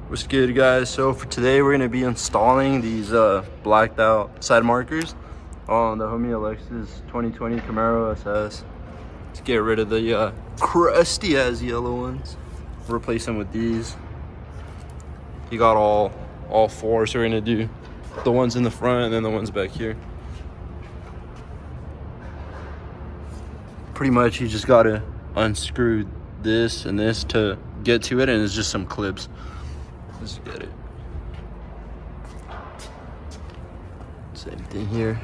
What's good, guys? So for today we're gonna be installing these blacked out side markers on the homie Alexa's 2020 Camaro SS. Let's get rid of the crusty as yellow ones, replace them with these. He got all four, so we're gonna do the ones in the front and then the ones back here. Pretty much you just gotta unscrew this and this to get to it, and it's just some clips. Let's get it. Same thing here.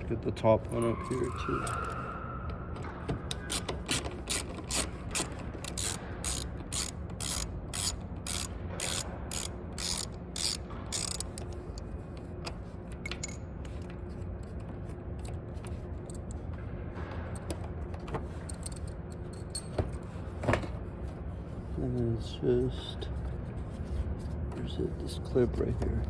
Get the top one up here too. And then it's just, where's it? This clip right here.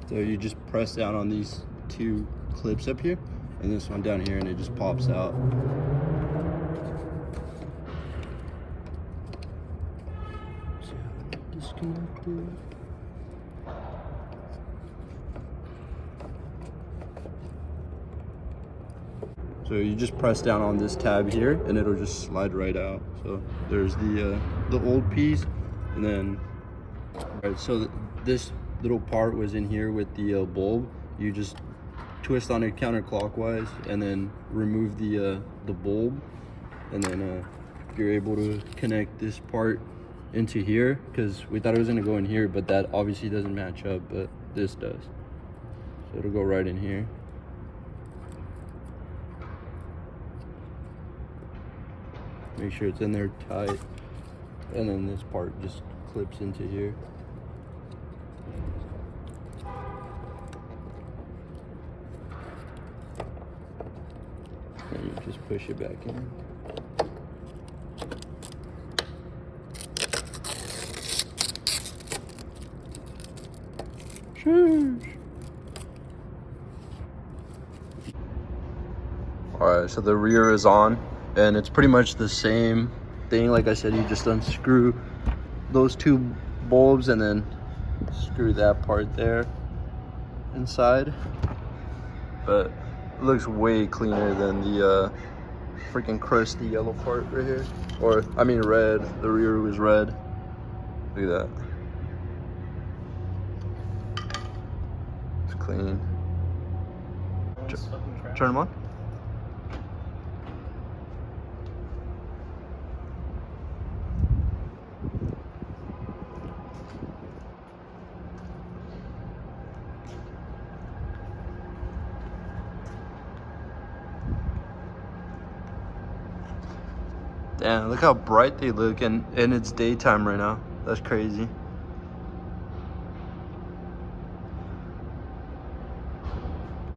So you just press down on these two clips up here and this one down here, and it just pops out. So disconnected. So you just press down on this tab here and it'll just slide right out. So there's the old piece, and then so this little part was in here with the bulb. You just twist on it counterclockwise and then remove the bulb, and then you're able to connect this part into here, because we thought it was going to go in here, but that obviously doesn't match up, but this does. So it'll go right in here. Make sure it's in there tight, and then this part just clips into here. And you just push it back in. Sheesh. Alright, so the rear is on, and it's pretty much the same thing. Like I said, you just unscrew those two bulbs and then screw that part there inside. But it looks way cleaner than the freaking crusty yellow part right here. Or, I mean red. The rear was red. Look at that. It's clean. Turn them on. Damn, look how bright they look, and it's daytime right now. That's crazy.